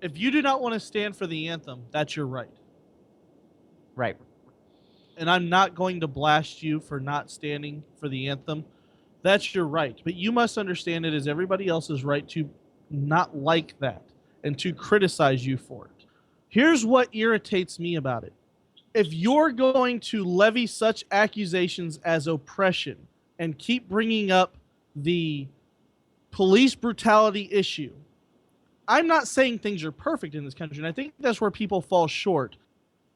If you do not want to stand for the anthem, that's your right. Right. And I'm not going to blast you for not standing for the anthem. That's your right. But you must understand it as everybody else's right to not like that and to criticize you for it. Here's what irritates me about it. If you're going to levy such accusations as oppression and keep bringing up the police brutality issue, I'm not saying things are perfect in this country, and I think that's where people fall short.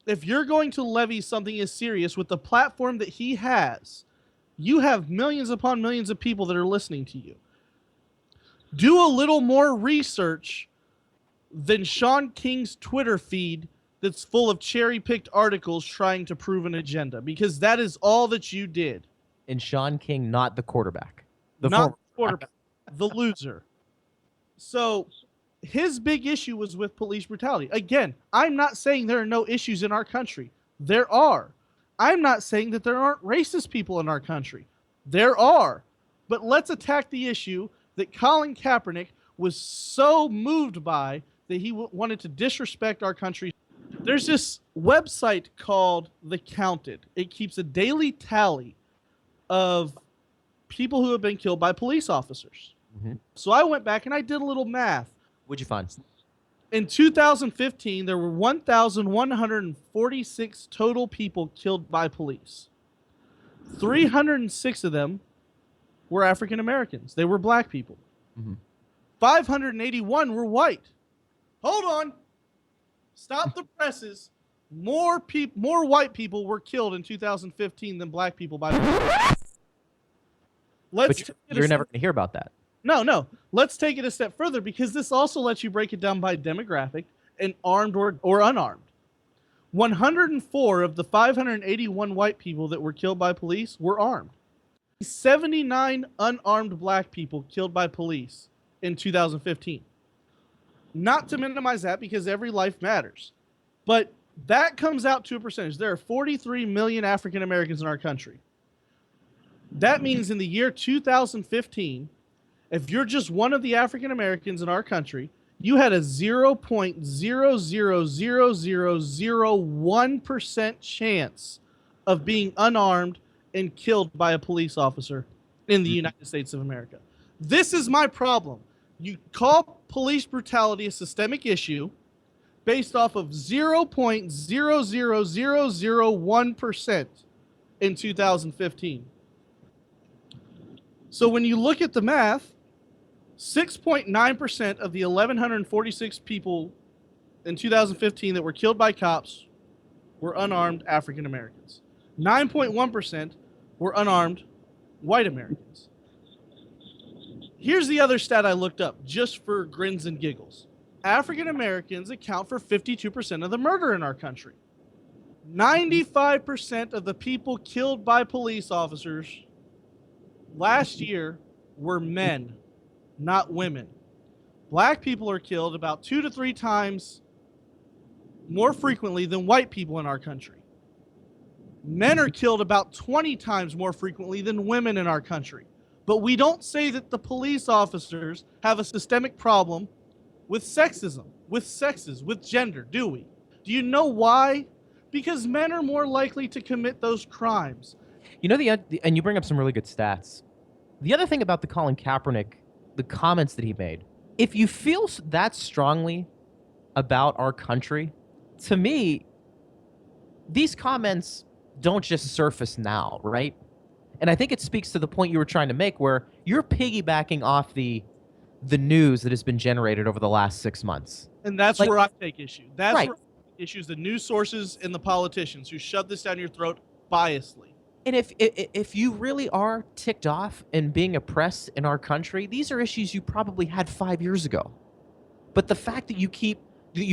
If you're going to levy something as serious with the platform that he has, you have millions upon millions of people that are listening to you. Do a little more research than Sean King's Twitter feed that's full of cherry-picked articles trying to prove an agenda, because that is all that you did. And Sean King, not the quarterback. Not the quarterback, the loser. So his big issue was with police brutality. Again, I'm not saying there are no issues in our country. There are. I'm not saying that there aren't racist people in our country. There are. But let's attack the issue that Colin Kaepernick was so moved by that he wanted to disrespect our country. There's this website called The Counted. It keeps a daily tally of people who have been killed by police officers. Mm-hmm. So I went back and I did a little math. What'd you find? In 2015, there were 1,146 total people killed by police. 306 of them were African Americans. They were black people. Mm-hmm. 581 were white. Hold on. Stop the presses. More white people were killed in 2015 than black people by police. But you're never going to hear about that. No. Let's take it a step further, because this also lets you break it down by demographic and armed or unarmed. 104 of the 581 white people that were killed by police were armed. 79 unarmed black people killed by police in 2015. Not to minimize that, because every life matters. But that comes out to a percentage. There are 43 million African Americans in our country. That means in the year 2015, if you're just one of the African Americans in our country, you had a 0.000001% chance of being unarmed and killed by a police officer in the United States of America. This is my problem. You call police brutality a systemic issue based off of 0.00001% in 2015. So when you look at the math, 6.9% of the 1,146 people in 2015 that were killed by cops were unarmed African Americans. 9.1% were unarmed white Americans. Here's the other stat I looked up just for grins and giggles. African Americans account for 52% of the murder in our country. 95% of the people killed by police officers last year were men, not women. Black people are killed about 2 to 3 times more frequently than white people in our country. Men are killed about 20 times more frequently than women in our country. But we don't say that the police officers have a systemic problem with sexism, with sexes, with gender, do we? Do you know why? Because men are more likely to commit those crimes. You know, and you bring up some really good stats. The other thing about the Colin Kaepernick, the comments that he made, if you feel that strongly about our country, to me, these comments don't just surface now, right? And I think it speaks to the point you were trying to make, where you're piggybacking off the news that has been generated over the last 6 months. And that's where I take issue. That's right. where I take issue, the news sources and the politicians who shove this down your throat biasly. And if you really are ticked off and being oppressed in our country, these are issues you probably had 5 years ago. But the fact that you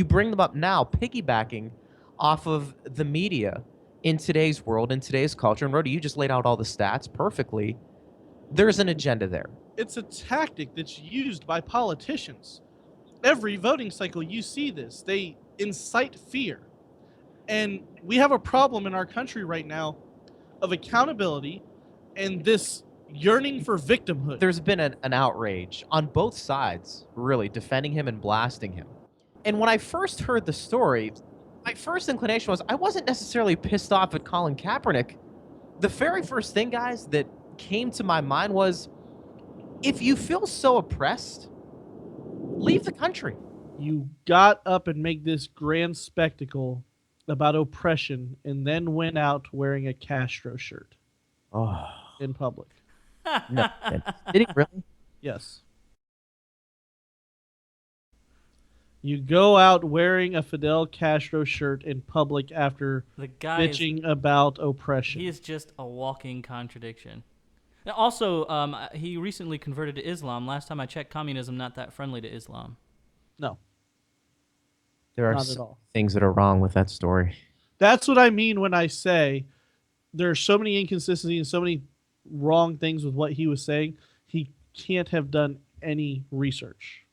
bring them up now, piggybacking off of the media in today's world, in today's culture, and Rody, you just laid out all the stats perfectly, there's an agenda there. It's a tactic that's used by politicians. Every voting cycle, you see this. They incite fear. And we have a problem in our country right now of accountability and this yearning for victimhood. There's been an outrage on both sides, really, defending him and blasting him. And when I first heard the story, my first inclination was I wasn't necessarily pissed off at Colin Kaepernick. The very first thing, guys, that came to my mind was if you feel so oppressed, leave the country. You got up and make this grand spectacle about oppression and then went out wearing a Castro shirt Oh, in public. no. Did he really? Yes. You go out wearing a Fidel Castro shirt in public after The guy is, bitching about oppression. he is just a walking contradiction. And also, he recently converted to Islam. Last time I checked, communism not that friendly to Islam. No, There are not at all. things that are wrong with that story. That's what I mean when I say there are so many inconsistencies and so many wrong things with what he was saying. He can't have done any research.